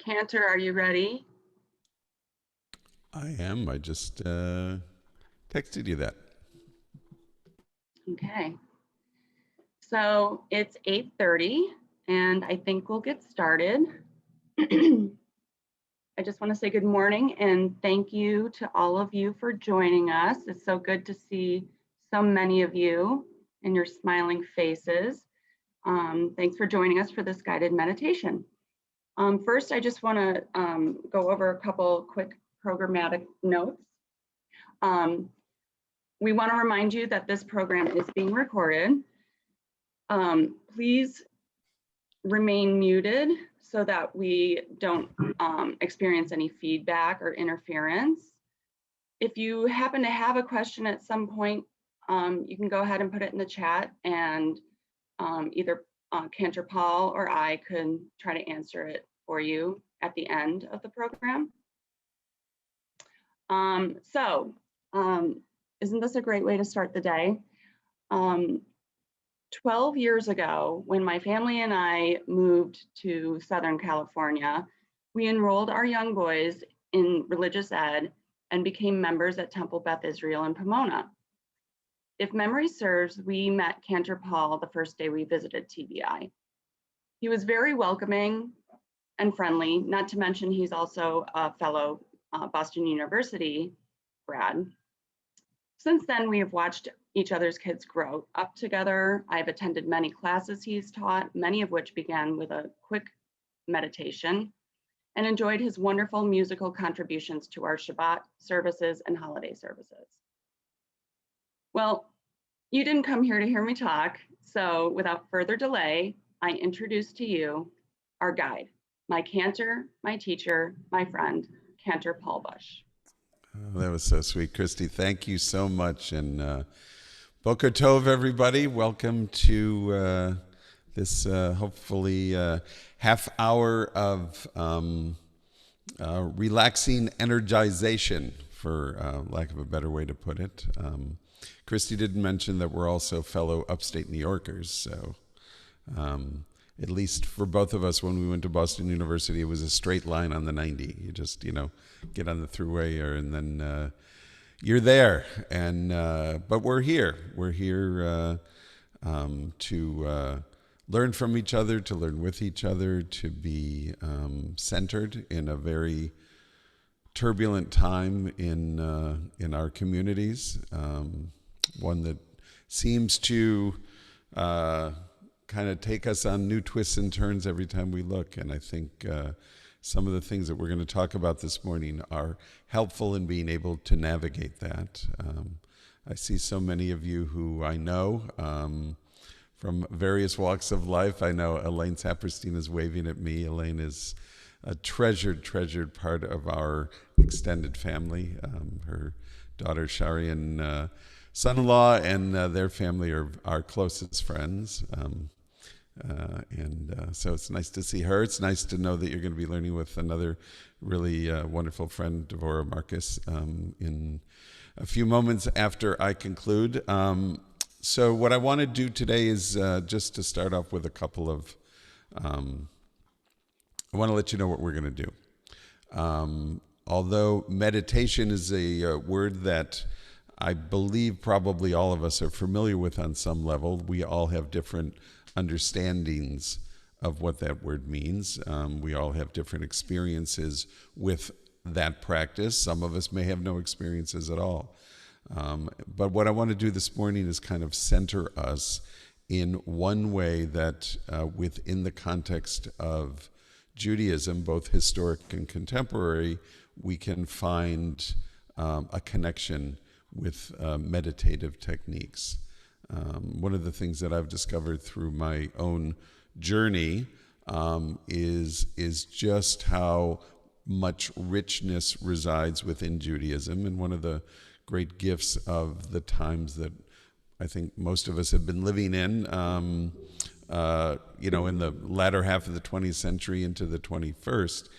Cantor, are you ready? I am. I just texted you that. Okay. So it's 8:30 and I think we'll get started. I just want to say good morning and thank you to all of you for joining us. It's so good to see so many of you and your smiling faces. Thanks for joining us for this guided meditation. First, I just want to go over a couple quick programmatic notes. We want to remind you that this program is being recorded. Please remain muted so that we don't experience any feedback or interference. If you happen to have a question at some point, you can go ahead and put it in the chat and either Cantor Paul or I can try to answer it for you at the end of the program. Isn't this a great way to start the day? 12 years ago, when my family and I moved to Southern California, we enrolled our young boys in religious ed and became members at Temple Beth Israel in Pomona. If memory serves, we met Cantor Paul the first day we visited TBI. He was very welcoming and friendly, not to mention he's also a fellow Boston University grad. Since then, we have watched each other's kids grow up together. I've attended many classes he's taught, many of which began with a quick meditation, and enjoyed his wonderful musical contributions to our Shabbat services and holiday services. Well, you didn't come here to hear me talk, so without further delay, I introduce to you our guide, my cantor, my teacher, my friend, Cantor Paul Buch. Oh, that was so sweet, Christy. Thank you so much. And Boker Tov, everybody. Welcome to this hopefully half hour of relaxing energization, for lack of a better way to put it. Christy did mention that we're also fellow upstate New Yorkers, so at least for both of us, when we went to Boston University, it was a straight line on the 90. You just, get on the throughway and then you're there. And but we're here. We're here to learn from each other, to learn with each other, to be centered in a very turbulent time in our communities. One that seems to kind of take us on new twists and turns every time we look. And I think some of the things that we're going to talk about this morning are helpful in being able to navigate that. I see so many of you who I know from various walks of life. I know Elaine Saperstein is waving at me. Elaine is a treasured part of our extended family. Her daughter Shari and son-in-law and their family are our closest friends. So it's nice to see her. It's nice to know that you're going to be learning with another really wonderful friend, Devorah Marcus, in a few moments after I conclude. So what I want to do today is just to start off with a couple of, I want to let you know what we're going to do. Although meditation is a word that I believe probably all of us are familiar with on some level, we all have different understandings of what that word means. We all have different experiences with that practice. Some of us may have no experiences at all. But what I want to do this morning is kind of center us in one way that within the context of Judaism, both historic and contemporary, we can find a connection with meditative techniques. One of the things that I've discovered through my own journey is just how much richness resides within Judaism. And one of the great gifts of the times that I think most of us have been living in, in the latter half of the 20th century into the 21st,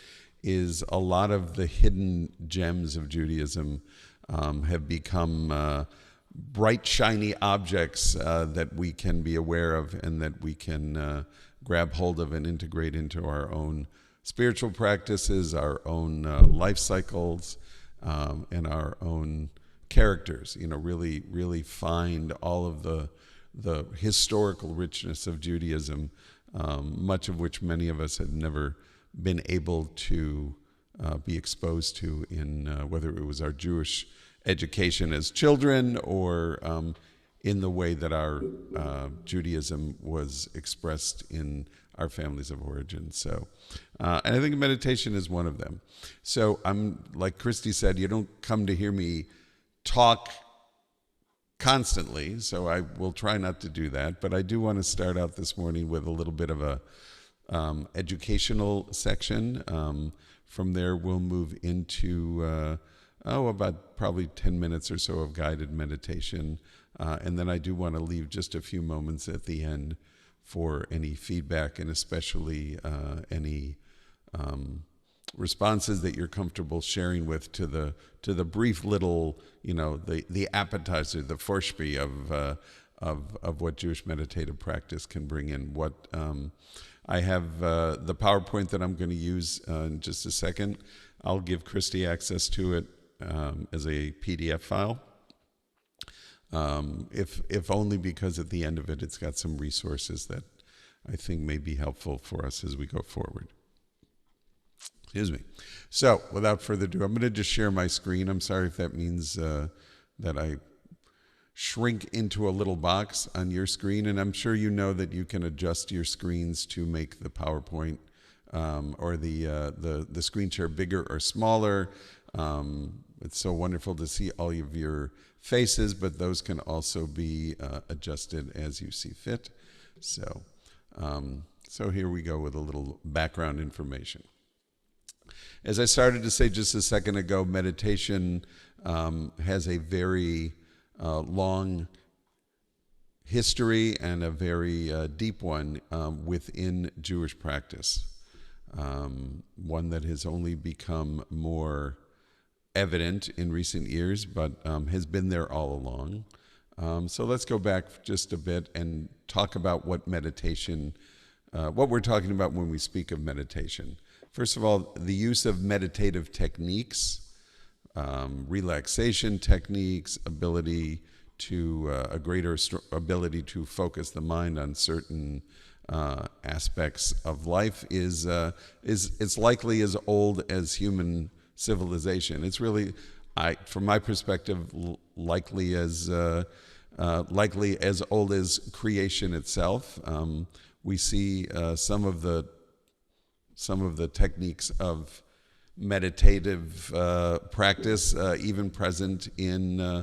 is a lot of the hidden gems of Judaism have become bright, shiny objects that we can be aware of and that we can grab hold of and integrate into our own spiritual practices, our own life cycles, and our own characters. Really, really find all of the historical richness of Judaism, much of which many of us had never been able to be exposed to in whether it was our Jewish education as children or in the way that our Judaism was expressed in our families of origin. So, and I think meditation is one of them. So I'm, like Christy said, you don't come to hear me talk constantly, so I will try not to do that. But I do want to start out this morning with a little bit of a educational section. From there, we'll move into about probably 10 minutes or so of guided meditation. And then I do want to leave just a few moments at the end for any feedback and especially any responses that you're comfortable sharing with to the brief little, the appetizer, the Vorspiel of what Jewish meditative practice can bring in. What I have the PowerPoint that I'm going to use in just a second. I'll give Christy access to it as a PDF file, if only because at the end of it, it's got some resources that I think may be helpful for us as we go forward. Excuse me. So without further ado, I'm going to just share my screen. I'm sorry if that means that I shrink into a little box on your screen, and I'm sure you know that you can adjust your screens to make the PowerPoint or the screen share bigger or smaller. It's so wonderful to see all of your faces, but those can also be adjusted as you see fit. So here we go with a little background information. As I started to say just a second ago, meditation has a very long history and a very deep one within Jewish practice, one that has only become more evident in recent years, but has been there all along. So let's go back just a bit and talk about what meditation, what we're talking about when we speak of meditation. First of all, the use of meditative techniques, relaxation techniques, ability to a greater ability to focus the mind on certain aspects of life is it's likely as old as human civilization. It's really, from my perspective, likely as old as creation itself. We see some of the techniques of meditative practice even present in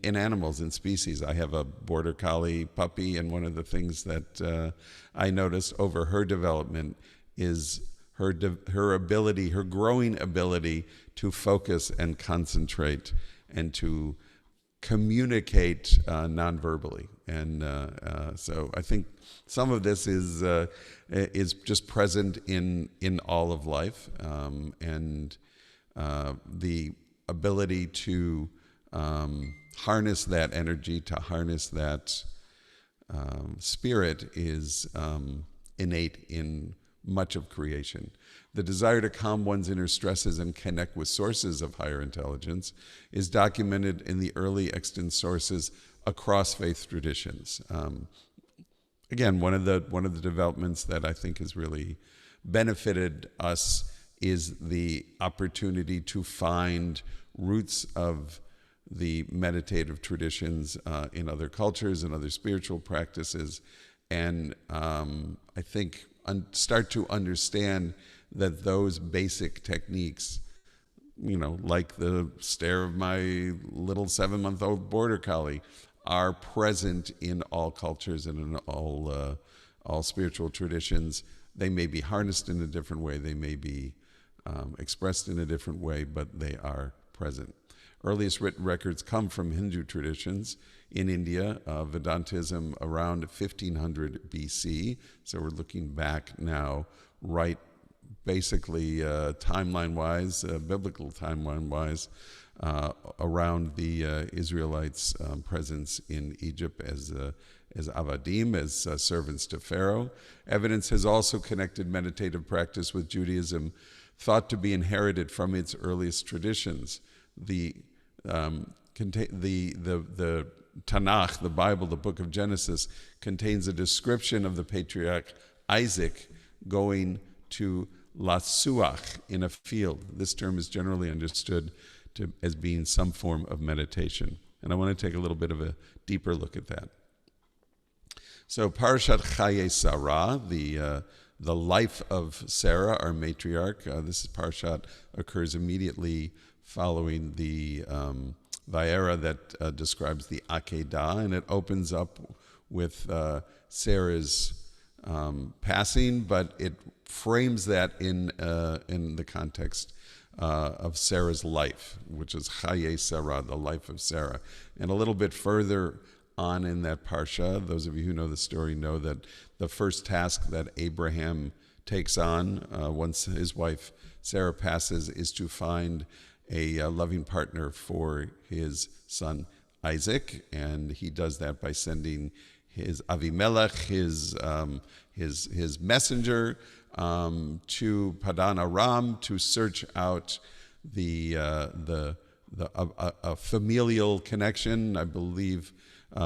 animals, in species. I have a border collie puppy, and one of the things that I noticed over her development is her growing ability to focus and concentrate and to communicate non-verbally. And so I think some of this is just present in all of life, and the ability to harness that energy, to harness that spirit is innate in much of creation. The desire to calm one's inner stresses and connect with sources of higher intelligence is documented in the early extant sources across faith traditions. Again, one of the developments that I think has really benefited us is the opportunity to find roots of the meditative traditions in other cultures and other spiritual practices, and I think start to understand that those basic techniques like the stare of my little 7-month-old border collie, are present in all cultures and in all spiritual traditions. They may be harnessed in a different way, they may be expressed in a different way, but they are present. Earliest written records come from Hindu traditions in India, Vedantism around 1500 BC. So we're looking back now, right, basically timeline-wise, biblical timeline-wise, around the Israelites' presence in Egypt as avadim, as servants to Pharaoh. Evidence has also connected meditative practice with Judaism, thought to be inherited from its earliest traditions. The Tanakh, the Bible, the book of Genesis, contains a description of the patriarch Isaac going to lasuach, in a field. This term is generally understood as being some form of meditation. And I want to take a little bit of a deeper look at that. So Parashat Chaye Sarah, the life of Sarah, our matriarch. This Parashat occurs immediately following the Vayera that describes the Akedah, and it opens up with Sarah's passing, but it frames that in the context of Sarah's life, which is Chaye Sarah, the life of Sarah. And a little bit further on in that parsha, those of you who know the story know that the first task that Abraham takes on once his wife Sarah passes is to find a loving partner for his son Isaac, and he does that by sending his Avimelech, his messenger, to Padan Aram to search out a familial connection. I believe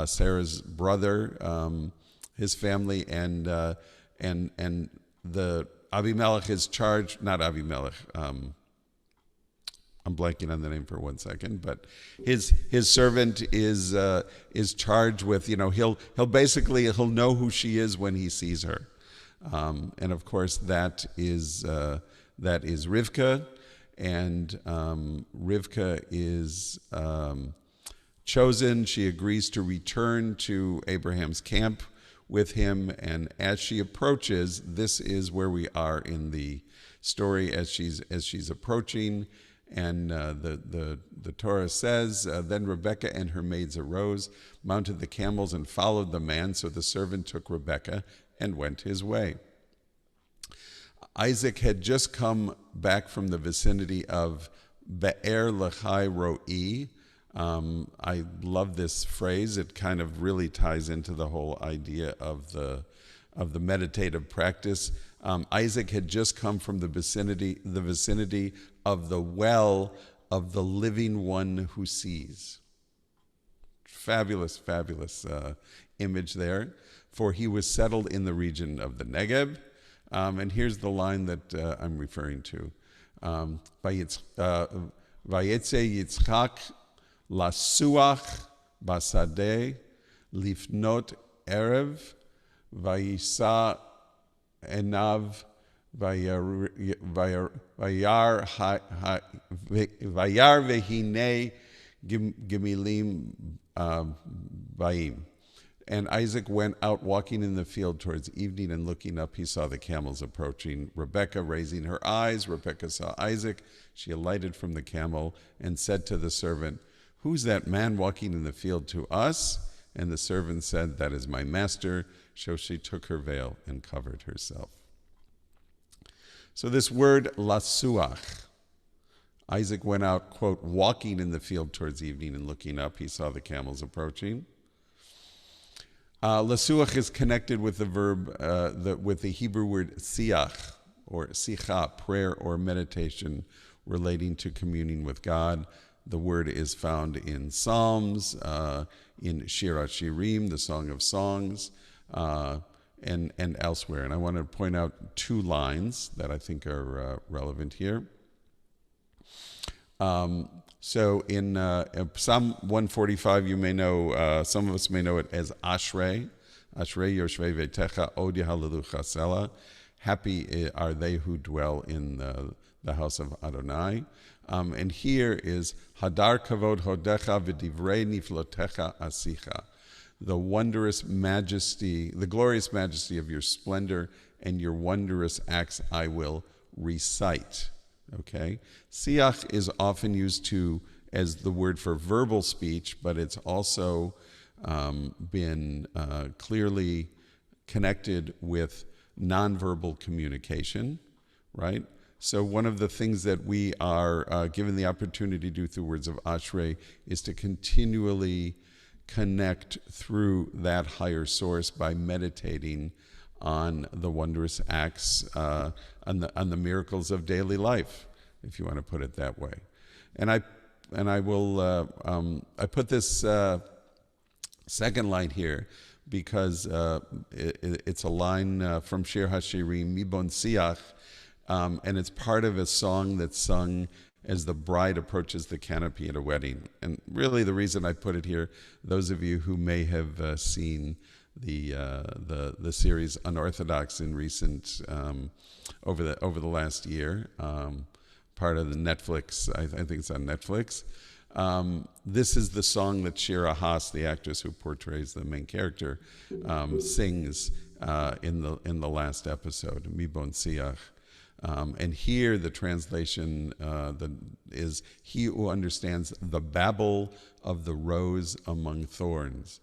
Sarah's brother, his family, and the Avimelech is charged. Not Avimelech. I'm blanking on the name for 1 second, but his servant is charged with, he'll know who she is when he sees her, and of course that is Rivka, and Rivka is chosen. She agrees to return to Abraham's camp with him, and as she approaches, this is where we are in the story as she's approaching. And the Torah says, then Rebekah and her maids arose, mounted the camels, and followed the man. So the servant took Rebekah and went his way. Isaac had just come back from the vicinity of Be'er Lachai Ro'i. I love this phrase. It kind of really ties into the whole idea of the meditative practice. Isaac had just come from the vicinity of the well of the living one who sees. Fabulous, fabulous image there. For he was settled in the region of the Negev. And here's the line that I'm referring to. Vayetze Yitzchak lasuach basadeh lifnot erev vayisa enav vayar vehine gemilim baim. And Isaac went out walking in the field towards evening, and looking up, he saw the camels approaching. Rebekah, raising her eyes, Rebekah saw Isaac. She alighted from the camel and said to the servant, "Who's that man walking in the field to us?" And the servant said, "That is my master." So she took her veil and covered herself. So this word lasuach, Isaac went out, quote, walking in the field towards evening, and looking up, he saw the camels approaching. Lasuach is connected with the verb, with the Hebrew word siach, or sicha, prayer or meditation relating to communing with God. The word is found in Psalms, in Shir HaShirim, the Song of Songs, and elsewhere. And I want to point out two lines that I think are relevant here. So in Psalm 145, you may know, some of us may know it as Ashrei. Ashrei Yoshvei Vetecha Od Yahalelucha Sela. Happy are they who dwell in the house of Adonai. And here is Hadar kavod hodecha v'divrei niflotecha asicha. The wondrous majesty, the glorious majesty of your splendor and your wondrous acts I will recite. Okay? Siach is often used as the word for verbal speech, but it's also been clearly connected with nonverbal communication, right? So one of the things that we are given the opportunity to do through Words of Ashrei is to continually connect through that higher source by meditating on the wondrous acts, on the miracles of daily life, if you want to put it that way. And I put this second line here because it's a line from Shir HaShirim, Mibon Siach, and it's part of a song that's sung as the bride approaches the canopy at a wedding. And really the reason I put it here, those of you who may have seen the series Unorthodox in recent, over the last year, part of the Netflix, I think it's on Netflix. This is the song that Shira Haas, the actress who portrays the main character, sings in the last episode, Mibon Siach. And here the translation is, he who understands the babble of the rose among thorns,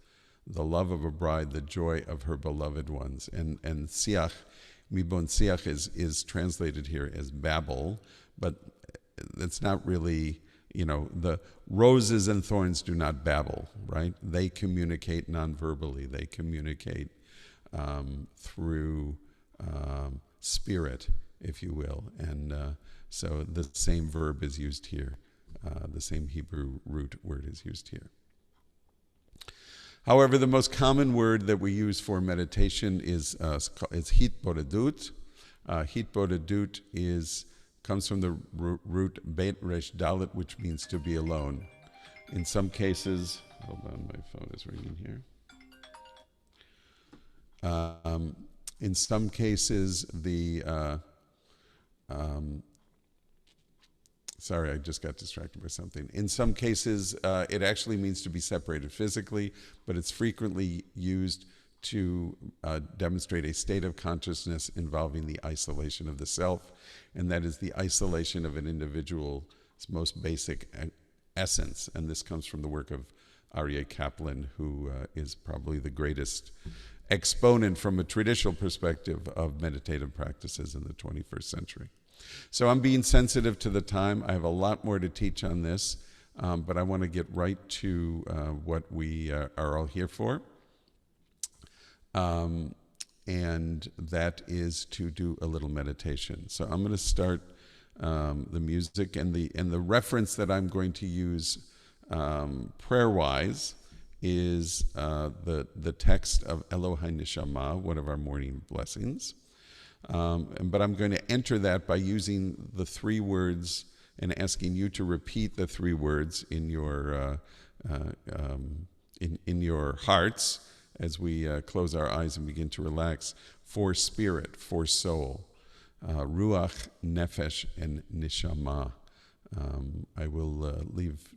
the love of a bride, the joy of her beloved ones. And siach, Mibon Siach is translated here as babble, but it's not really, the roses and thorns do not babble, right? They communicate non-verbally. They communicate through spirit, if you will. And so the same verb is used here. The same Hebrew root word is used here. However, the most common word that we use for meditation is hitbodedut. Hitbodedut comes from the root bet resh dalet, which means to be alone. In some cases, hold on, my phone is ringing here. In some cases, sorry, I just got distracted by something. In some cases, it actually means to be separated physically, but it's frequently used to demonstrate a state of consciousness involving the isolation of the self, and that is the isolation of an individual's most basic essence. And this comes from the work of Aryeh Kaplan, who is probably the greatest exponent from a traditional perspective of meditative practices in the 21st century. So I'm being sensitive to the time. I have a lot more to teach on this, but I want to get right to what we are all here for. And that is to do a little meditation. So I'm going to start the music, and the reference that I'm going to use prayer-wise is the text of Elohai Neshama, one of our morning blessings. But I'm going to enter that by using the three words and asking you to repeat the three words in your in your hearts as we close our eyes and begin to relax. For spirit, for soul, ruach, nefesh, and neshama. I will leave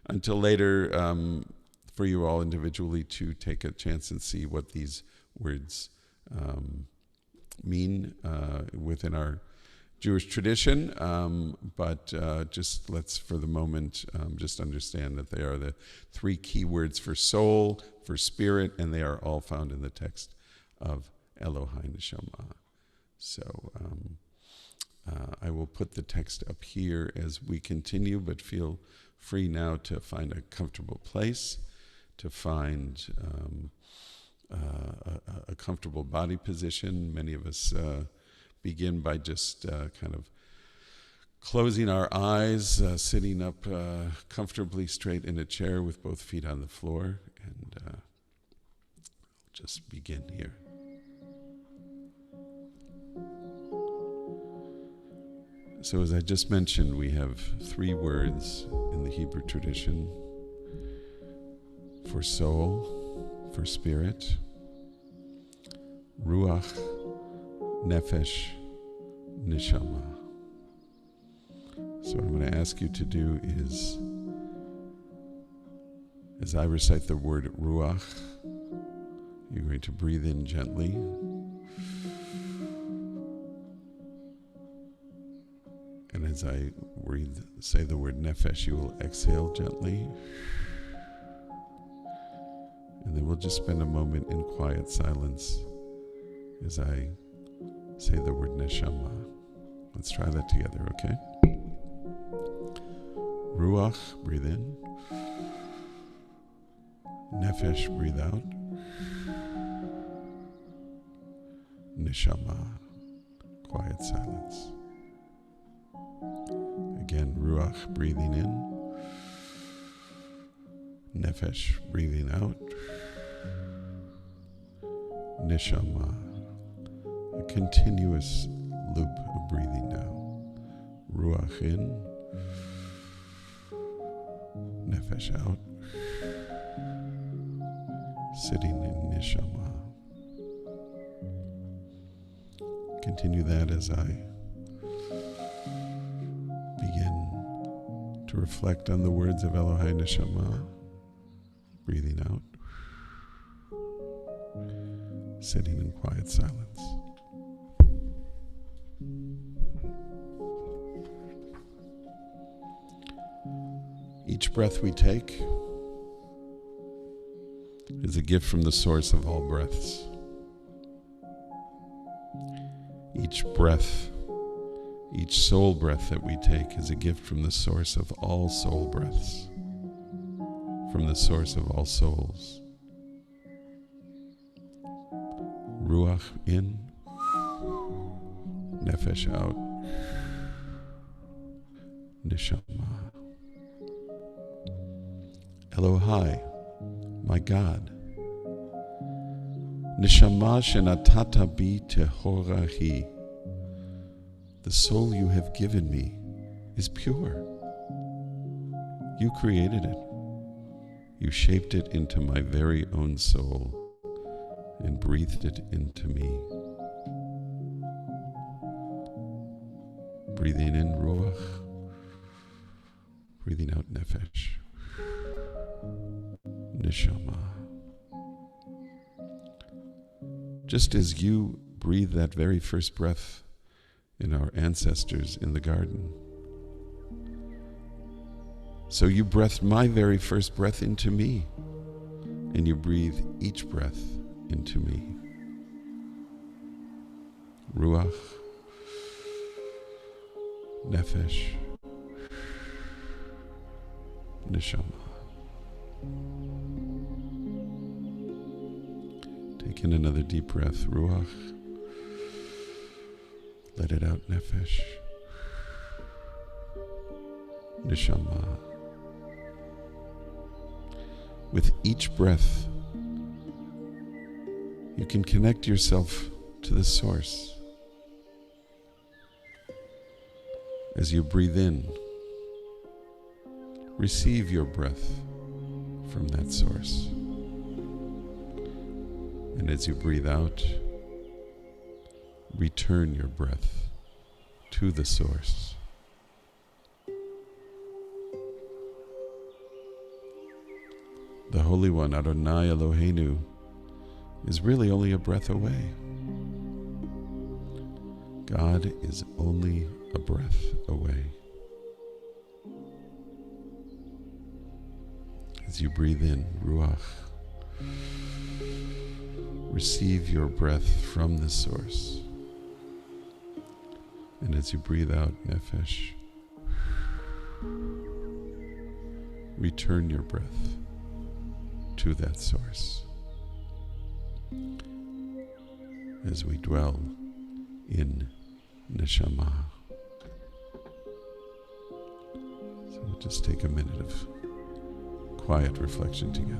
until later for you all individually to take a chance and see what these words mean within our Jewish tradition, but just let's, for the moment, just understand that they are the three key words for soul, for spirit, and they are all found in the text of Elohai Neshama. So I will put the text up here as we continue, but feel free now to find a comfortable place, to find a comfortable body position. Many of us begin by just kind of closing our eyes, sitting up comfortably straight in a chair with both feet on the floor, and just begin here. So as I just mentioned, we have three words in the Hebrew tradition for soul, for spirit, ruach, nefesh, neshama. So what I'm going to ask you to do is, as I recite the word ruach, you're going to breathe in gently. And as I say the word nefesh, you will exhale gently. And then we'll just spend a moment in quiet silence as I say the word neshama. Let's try that together, okay? Ruach, breathe in. Nefesh, breathe out. Neshama, quiet silence. Again, Ruach, breathing in. Nefesh, breathing out. Neshama, a continuous loop of breathing now. Ruach in. Nefesh out. Sitting in Neshama. Continue that as I begin to reflect on the words of Elohai Neshama. Breathing out. Sitting in quiet silence. Each breath we take is a gift from the source of all breaths. Each breath, each soul breath that we take is a gift from the source of all soul breaths, from the source of all souls. Ruach in, nefesh out, neshama. Elohai, my God, neshama shenatata bi tehorahi, the soul you have given me is pure. You created it. You shaped it into my very own soul and breathed it into me. Breathing in ruach, breathing out nefesh, neshama. Just as you breathed that very first breath in our ancestors in the garden, so you breathed my very first breath into me, and you breathe each breath into me. Ruach, nefesh, neshama. Take in another deep breath, ruach. Let it out, nefesh, neshama. With each breath, you can connect yourself to the source. As you breathe in, receive your breath from that source. And as you breathe out, return your breath to the source. The Holy One, Adonai Eloheinu, is really only a breath away. God is only a breath away. As you breathe in, Ruach, receive your breath from the source. And as you breathe out, Nefesh, return your breath to that source. As we dwell in Neshama. So we'll just take a minute of quiet reflection together.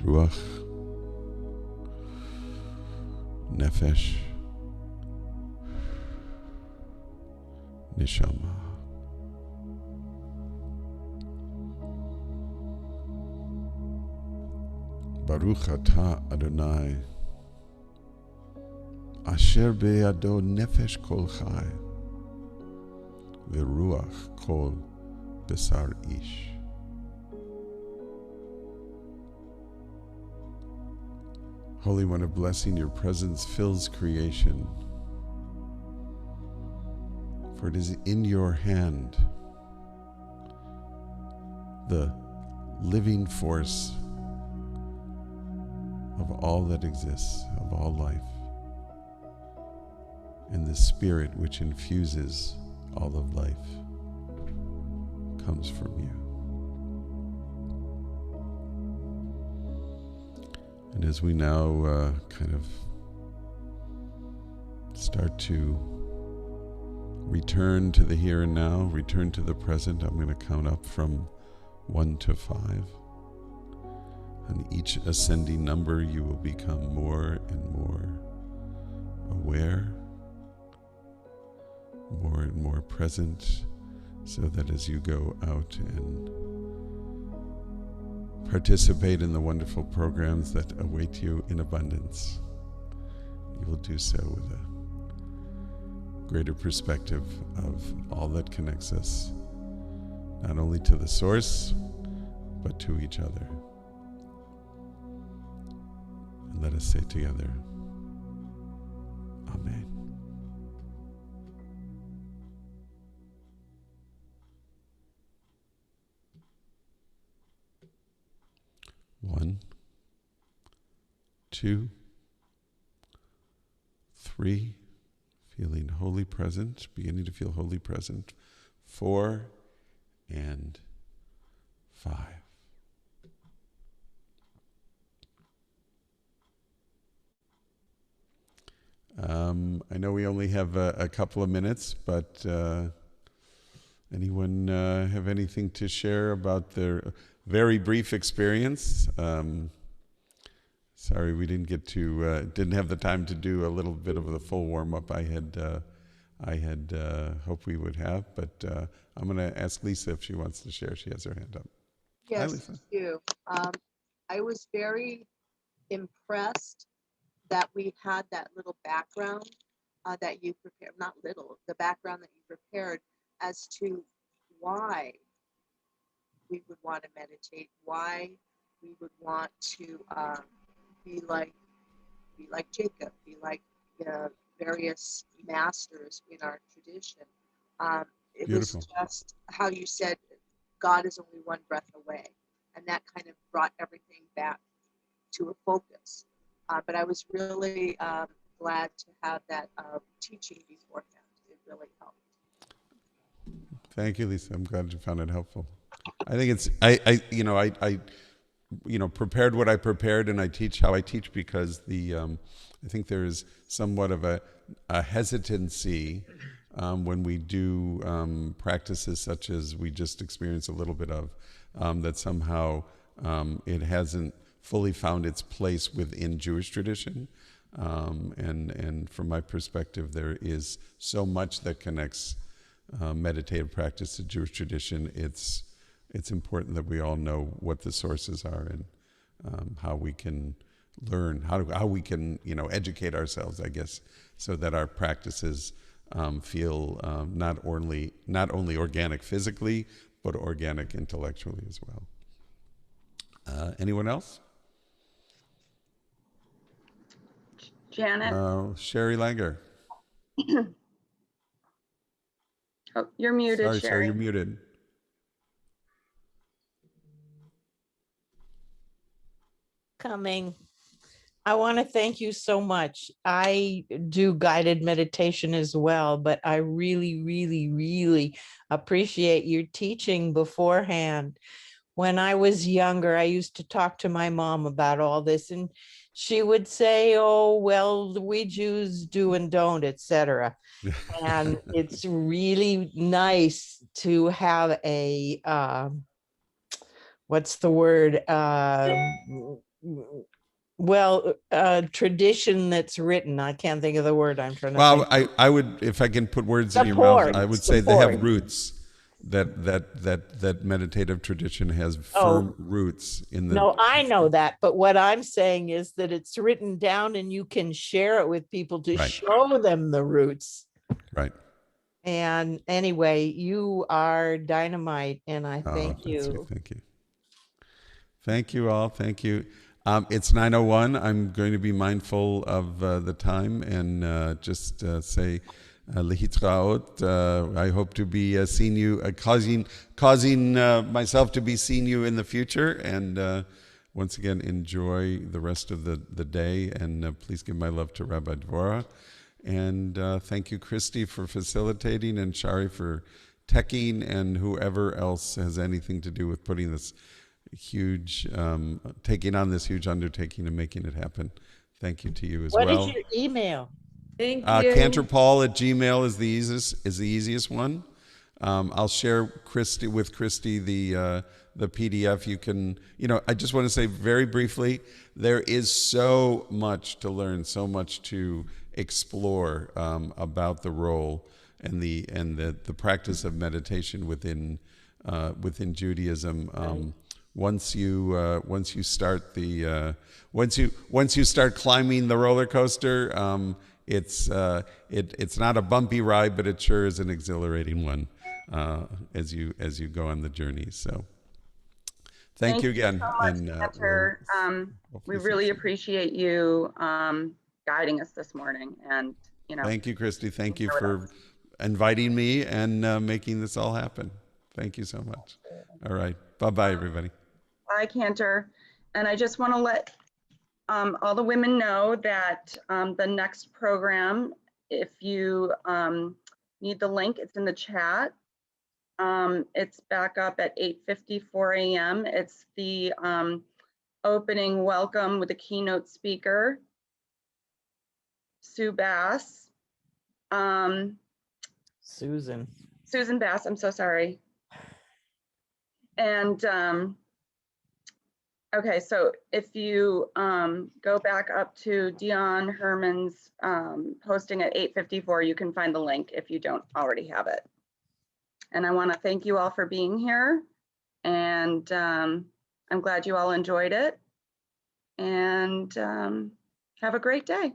Ruach, Nefesh, Neshama. Baruch atah Adonai, asher be'ado nefesh kol chai, ve'ruach kol besar ish. Holy One of blessing, your presence fills creation, for it is in your hand, the living force of all that exists, of all life, and the spirit which infuses all of life comes from you. And as we now kind of start to return to the here and now, return to the present, I'm going to count up from 1 to 5. On each ascending number, you will become more and more aware, more and more present, so that as you go out and participate in the wonderful programs that await you in abundance, you will do so with a greater perspective of all that connects us, not only to the source, but to each other. And let us say together, Amen. One, two, three, feeling wholly present, beginning to feel wholly present. 4 and 5. I know we only have a couple of minutes, but anyone have anything to share about their very brief experience? Sorry, we didn't get to, didn't have the time to do a little bit of the full warm-up I had hoped we would have, but I'm going to ask Lisa if she wants to share. She has her hand up. Hi, Yes, Lisa. thank you. I was very impressed that we had that little background that you prepared, not little, the background that you prepared as to why we would want to meditate, why we would want to be like Jacob, be like the various masters in our tradition. It Beautiful. was just how you said God is only one breath away, and that kind of brought everything back to a focus. But I was really glad to have that teaching beforehand. It really helped. Thank you, Lisa. I'm glad you found it helpful. I think it's I prepared what I prepared, and I teach how I teach because I think there is somewhat of a hesitancy when we do practices such as we just experienced a little bit of, that somehow it hasn't fully found its place within Jewish tradition. And from my perspective, there is so much that connects meditative practice to Jewish tradition. It's important that we all know what the sources are and how we can learn, how we can educate ourselves, I guess, so that our practices feel not only organic physically, but organic intellectually as well. Anyone else? Janet? Sherry Langer. Oh, you're muted, Sorry, Sherry. you're muted. Coming. I want to thank you so much. I do guided meditation as well, but I really, really, really appreciate your teaching beforehand. When I was younger, I used to talk to my mom about all this, and she would say, oh, well, we Jews do and don't, etc. And it's really nice to have a, what's the word? well, tradition that's written. I can't think of the word I'm trying to Well, think. I would, if I can put words in your mouth, I would say they have Support. roots. That meditative tradition has Oh, firm roots in the. no, I know that, but what I'm saying is that it's written down and you can share it with people to Right. show them the roots. Right. And anyway, you are dynamite, and I Oh, thank that's sweet. you. Thank you. Thank you all. Thank you. It's 9:01. I'm going to be mindful of the time and just say Lehitraot. I hope to be seeing you, causing myself to be seeing you in the future. And once again, enjoy the rest of the day. And please give my love to Rabbi Dvorah. And thank you, Christy, for facilitating, and Shari for teching, and whoever else has anything to do with putting this huge, taking on this huge undertaking and making it happen. Thank you to you as What is well. your email? Thank you. Cantorpaul@gmail is the easiest one. I'll share with Christy the PDF. You can, I just want to say very briefly, there is so much to learn, so much to explore about the role and the practice of meditation within Judaism. Once you start once you start climbing the roller coaster, it's not a bumpy ride, but it sure is an exhilarating one as you go on the journey. So thank you again, so much, and Cantor. We really appreciate you guiding us this morning, and thank you, Christy. Thank you share with for us. inviting me and making this all happen. Thank you so much. All right, bye everybody. Bye, Cantor. And I just want to let all the women know that the next program, if you need the link, it's in the chat. It's back up at 8:54 a.m. It's the opening welcome with the keynote speaker, Sue Bass. Susan Bass, I'm so sorry. And okay, so if you go back up to Dion Herman's posting at 8:54, you can find the link if you don't already have it. And I want to thank you all for being here. And I'm glad you all enjoyed it. And have a great day.